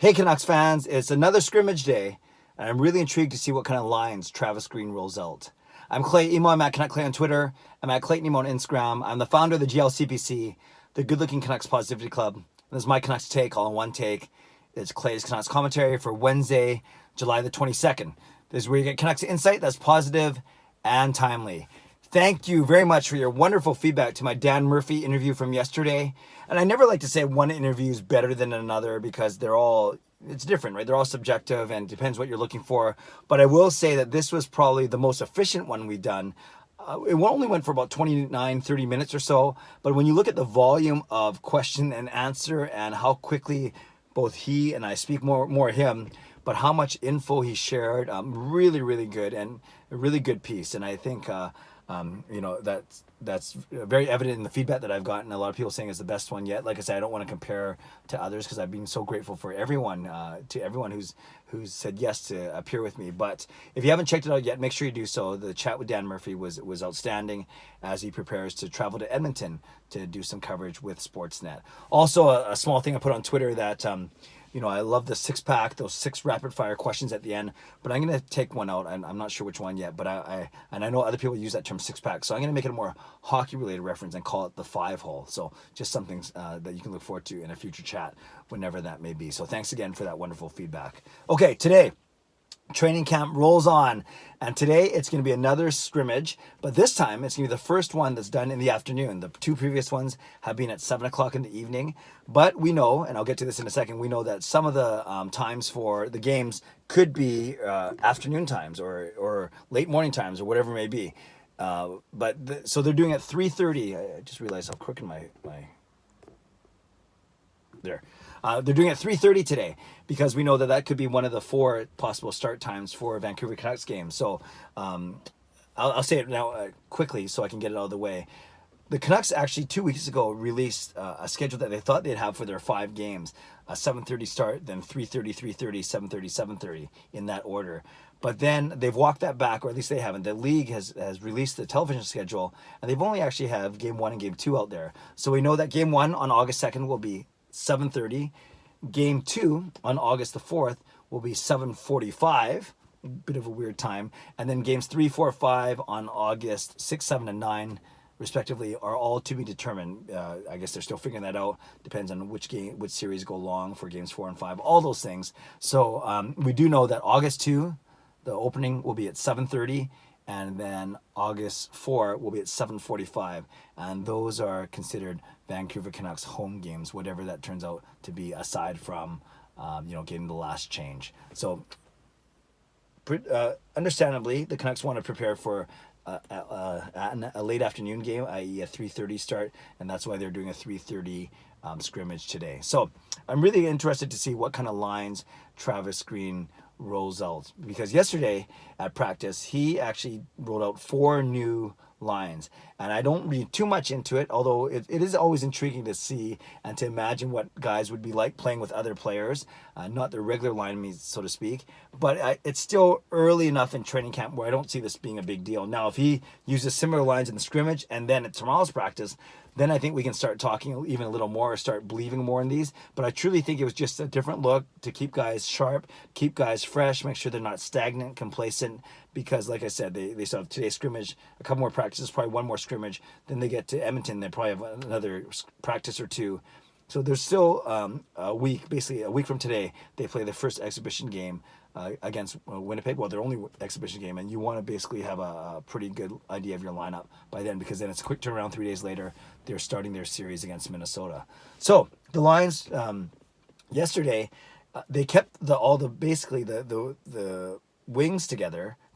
Hey Canucks fans, it's another scrimmage day, and I'm really intrigued to see what kind of lines Travis Green rolls out. I'm Clay Emo, I'm at Canuck Clay on Twitter, I'm at Clayton Emo on Instagram. I'm the founder of the GLCPC, the Good Looking Canucks Positivity Club. And this is my Canucks take, all in one take. It's Clay's Canucks commentary for Wednesday, July the 22nd. This is where you get Canucks insight that's positive and timely. Thank you very much for your wonderful feedback to my Dan Murphy interview from yesterday. And I never like to say one interview is better than another because it's different, right? They're all subjective and depends what you're looking for. But I will say that this was probably the most efficient one we've done. It only went for about 29, 30 minutes or so. But when you look at the volume of question and answer and how quickly both he and I speak more him, but how much info he shared, really, really good and a really good piece. And I think, that's very evident in the feedback that I've gotten. A lot of people saying it's the best one yet. Like I said, I don't want to compare to others because I've been so grateful for everyone who's said yes to appear with me. But if you haven't checked it out yet, make sure you do so. The chat with Dan Murphy was outstanding as he prepares to travel to Edmonton to do some coverage with Sportsnet. Also, a small thing I put on Twitter that I love the six-pack, those 6 rapid-fire questions at the end, but I'm going to take one out. I'm not sure which one yet, but I know other people use that term six-pack, so I'm going to make it a more hockey-related reference and call it the 5-hole. So just something that you can look forward to in a future chat, whenever that may be. So thanks again for that wonderful feedback. Okay, today, training camp rolls on, and today it's going to be another scrimmage, but this time it's going to be the first one that's done in the afternoon. The 2 previous ones have been at 7 o'clock in the evening, but we know, and I'll get to this in a second, we know that some of the times for the games could be afternoon times or late morning times or whatever it may be. So they're doing it at 3:30. I just realized how crooked my there. They're doing it at 3:30 today because we know that could be one of the 4 possible start times for Vancouver Canucks games. So I'll say it now quickly so I can get it out of the way. The Canucks actually 2 weeks ago released a schedule that they thought they'd have for their 5 games. A 7:30 start, then 3:30, 3:30, 7:30, 7:30 in that order. But then they've walked that back, or at least they haven't. The league has released the television schedule, and they've only actually have Game 1 and Game 2 out there. So we know that Game 1 on August 2nd will be 7:30. Game 2 on August the 4th will be 7:45, a bit of a weird time. And then games 3, 4, 5 on August 6, 7, and 9, respectively, are all to be determined. I guess they're still figuring that out. Depends on which series go long for games 4 and 5, all those things. So we do know that August 2, the opening will be at 7:30. And then August 4 will be at 7:45, and those are considered Vancouver Canucks home games, whatever that turns out to be, aside from getting the last change. So understandably, the Canucks want to prepare for a late afternoon game, i.e. a 3:30 start, and that's why they're doing a 3:30 scrimmage today. So I'm really interested to see what kind of lines Travis Green rolls out, because yesterday at practice he actually rolled out 4 new lines, and I don't read too much into it, although it is always intriguing to see and to imagine what guys would be like playing with other players, not their regular line mates, so to speak. But it's still early enough in training camp where I don't see this being a big deal. Now, if he uses similar lines in the scrimmage and then at tomorrow's practice, then I think we can start talking even a little more, or start believing more in these. But I truly think it was just a different look to keep guys sharp, keep guys fresh, make sure they're not stagnant, complacent. Because, like I said, they still have today's scrimmage, a couple more practices, probably one more scrimmage. Then they get to Edmonton, they probably have another practice or 2. So there's still basically a week from today, they play their first exhibition game against Winnipeg. Well, their only exhibition game, and you want to basically have a pretty good idea of your lineup by then, because then it's a quick turnaround. 3 days later, they're starting their series against Minnesota. So the lines yesterday, they kept the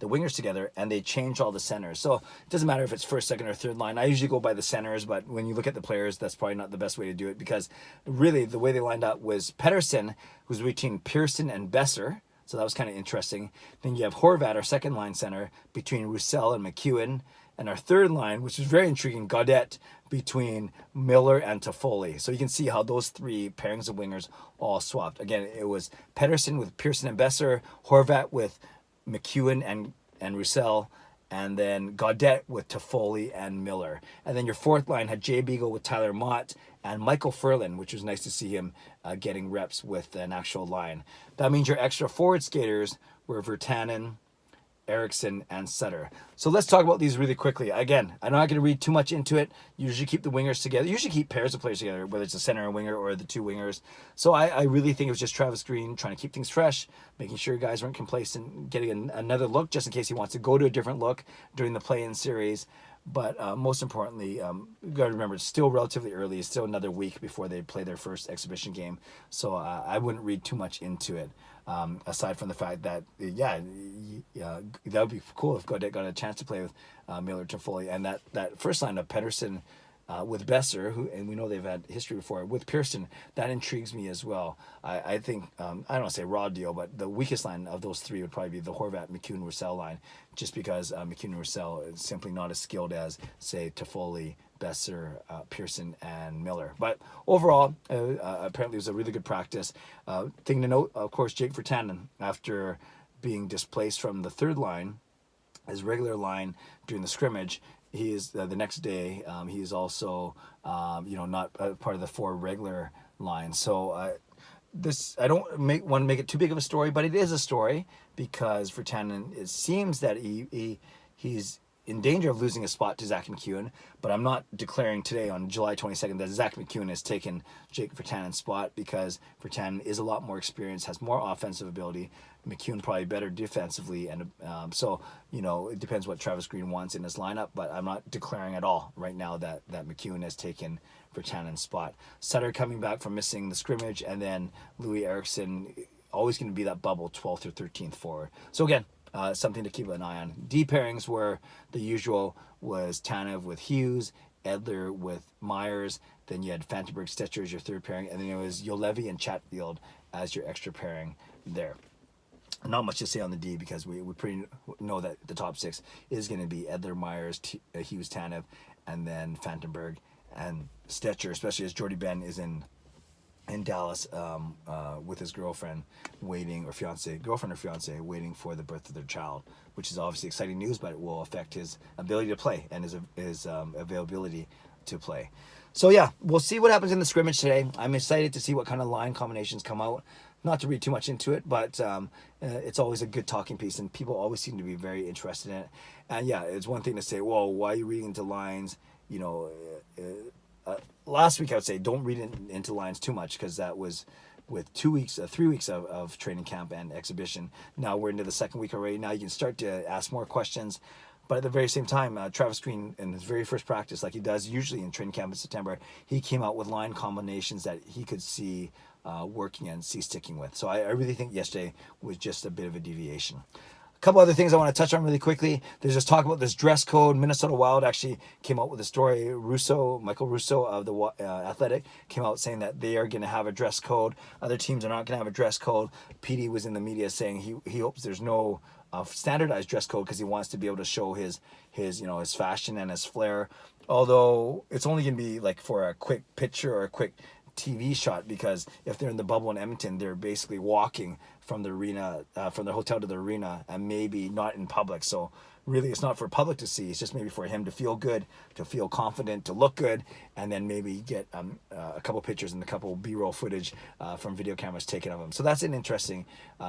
wingers together, and they changed all the centers. So it doesn't matter if it's first, second, or third line. I usually go by the centers, but when you look at the players, that's probably not the best way to do it, because really the way they lined up was Pettersson, who's between Pearson and Boeser. So that was kind of interesting. Then you have Horvat, our second line center, between Roussel and McEwen. And our third line, which is very intriguing, Gaudette, between Miller and Toffoli. So you can see how those 3 pairings of wingers all swapped. Again, it was Pettersson with Pearson and Boeser, Horvat with McEwen and Roussel, and then Gaudette with Toffoli and Miller. And then your fourth line had Jay Beagle with Tyler Mott and Michael Ferland, which was nice to see him getting reps with an actual line. That means your extra forward skaters were Virtanen, Eriksson, and Sutter. So let's talk about these really quickly. Again, I'm not going to read too much into it. Usually keep the wingers together. Usually keep pairs of players together, whether it's a center and winger or the two wingers. So I really think it was just Travis Green trying to keep things fresh, making sure guys weren't complacent, getting another look just in case he wants to go to a different look during the play-in series. But most importantly, you got to remember, it's still relatively early. It's still another week before they play their first exhibition game. So I wouldn't read too much into it. Aside from the fact that, that would be cool if Gaudette got a chance to play with Miller, Toffoli, and that first line of Pettersson with Boeser, who, and we know they've had history before, with Pearson, that intrigues me as well. I think, I don't want to say raw deal, but the weakest line of those three would probably be the Horvat, McEwen, Roussel line, just because McEwen and Roussel is simply not as skilled as, say, Toffoli, Boeser, Pearson, and Miller. But overall, apparently it was a really good practice. Thing to note, of course, Jake Virtanen, after being displaced from the third line, his regular line during the scrimmage, he is the next day. He is also, not part of the four regular lines. So this, I don't want to make it too big of a story, but it is a story because Virtanen, it seems that he's in danger of losing a spot to Zach McEwen, but I'm not declaring today on July 22nd that Zach McEwen has taken Jake Virtanen's spot, because Virtanen is a lot more experienced, has more offensive ability. McEwen probably better defensively, and so it depends what Travis Green wants in his lineup, but I'm not declaring at all right now that McEwen has taken Virtanen's spot. Sutter coming back from missing the scrimmage, and then Louis Eriksson, always going to be that bubble 12th or 13th forward. So again, something to keep an eye on. D pairings were the usual, was Tanev with Hughes, Edler with Myers, then you had Fantenberg, Stetcher as your third pairing, and then it was Yolevi and Chatfield as your extra pairing there. Not much to say on the D, because we pretty know that the top six is going to be Edler, Myers, Hughes, Tanev, and then Fantenberg and Stetcher, especially as Jordy Ben is in Dallas with his girlfriend waiting, or girlfriend or fiance waiting for the birth of their child, which is obviously exciting news, but it will affect his ability to play and his availability to play. So yeah, we'll see what happens in the scrimmage today. I'm excited to see what kind of line combinations come out. Not to read too much into it, but it's always a good talking piece, and people always seem to be very interested in it. And yeah, it's one thing to say, whoa, why are you reading into lines? Last week I would say don't read into lines too much, because that was with 3 weeks of training camp and exhibition. Now we're into the second week already. Now you can start to ask more questions. But at the very same time, Travis Green, in his very first practice, like he does usually in training camp in September, he came out with line combinations that he could see working and see sticking with. So I really think yesterday was just a bit of a deviation. A couple other things I want to touch on really quickly. There's this talk about this dress code. Minnesota Wild actually came out with a story. Michael Russo of the Athletic came out saying that they are going to have a dress code. Other teams are not going to have a dress code. PD was in the media saying he hopes there's no standardized dress code, because he wants to be able to show his fashion and his flair. Although it's only going to be like for a quick picture or a quick TV shot, because if they're in the bubble in Edmonton, they're basically walking from the arena, from their hotel to the arena, and maybe not in public. So really, it's not for public to see. It's just maybe for him to feel good, to feel confident, to look good, and then maybe get a couple pictures and a couple B-roll footage from video cameras taken of him. So that's an interesting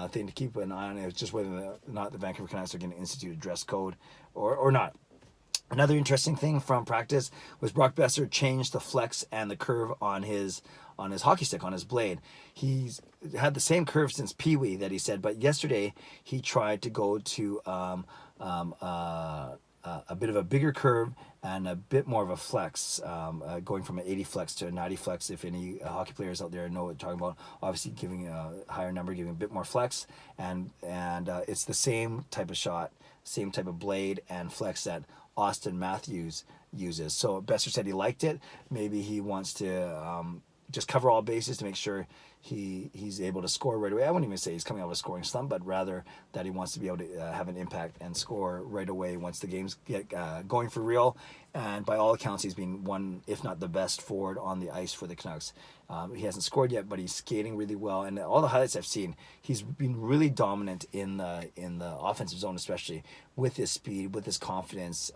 thing to keep an eye on. It's just whether or not the Vancouver Canucks are going to institute a dress code or not. Another interesting thing from practice was Brock Boeser changed the flex and the curve on his hockey stick, on his blade. He's had the same curve since Pee Wee, that he said, but yesterday he tried to go to a bit of a bigger curve and a bit more of a flex, going from an 80 flex to a 90 flex. If any hockey players out there know what I'm talking about, obviously giving a higher number, giving a bit more flex, and it's the same type of shot, same type of blade and flex that Austin Matthews uses. So Boeser said he liked it. Maybe he wants to just cover all bases to make sure he's able to score right away. I wouldn't even say he's coming out of a scoring slump, but rather that he wants to be able to have an impact and score right away once the games get going for real. And by all accounts, he's been one, if not the best forward on the ice for the Canucks He hasn't scored yet, but he's skating really well. And all the highlights I've seen, he's been really dominant in the offensive zone, especially with his speed, with his confidence.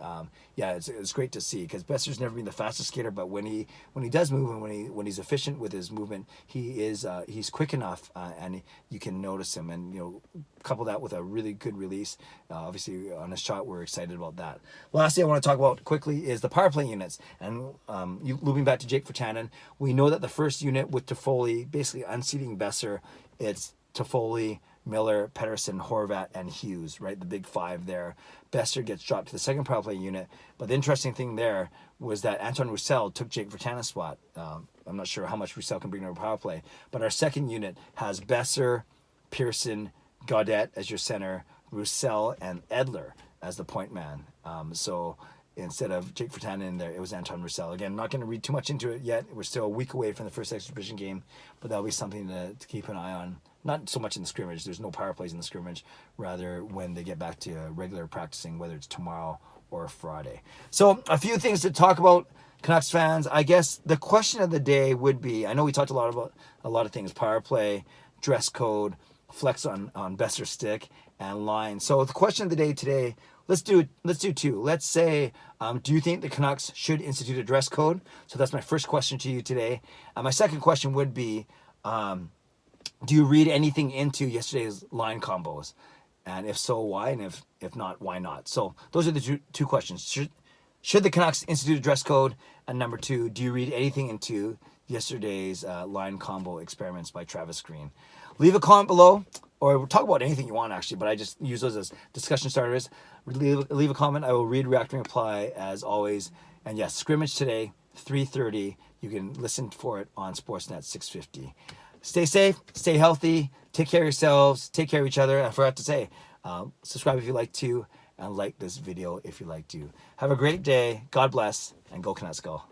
Yeah, it's great to see, because Boeser's never been the fastest skater, but when he does move, and when he's efficient with his movement, he's quick enough, and you can notice him. And couple that with a really good release. Obviously, on a shot, we're excited about that. Lastly, I want to talk about quickly is the power play units. And looping back to Jake Virtanen, we know that the first unit with Toffoli, basically unseating Boeser, it's Toffoli, Miller, Pettersson, Horvat, and Hughes, right? The big five there. Boeser gets dropped to the second power play unit. But the interesting thing there was that Anton Roussel took Jake Virtanen's spot. I'm not sure how much Roussel can bring to a power play, but our second unit has Boeser, Pearson, Gaudette as your center, Roussel, and Edler as the point man. So instead of Jake Virtanen in there, it was Anton Roussel. Again, not going to read too much into it yet. We're still a week away from the first exhibition game, but that'll be something to keep an eye on. Not so much in the scrimmage. There's no power plays in the scrimmage. Rather, when they get back to regular practicing, whether it's tomorrow or Friday. So a few things to talk about, Canucks fans. I guess the question of the day would be, I know we talked about a lot of things, power play, dress code, flex on Boeser stick, and line. So the question of the day today, let's do two. Let's say, do you think the Canucks should institute a dress code? So that's my first question to you today. And my second question would be, do you read anything into yesterday's line combos? And if so, why? And if not, why not? So those are the two questions. Should the Canucks institute a dress code? And number two, do you read anything into yesterday's line combo experiments by Travis Green? Leave a comment below, or talk about anything you want, actually, but I just use those as discussion starters. Leave a comment. I will read, react, and reply as always. And yes, scrimmage today, 3:30. You can listen for it on Sportsnet 650. Stay safe, stay healthy, take care of yourselves, take care of each other. I forgot to say, subscribe if you like to, and like this video if you like to. Have a great day. God bless, and go Canucks go.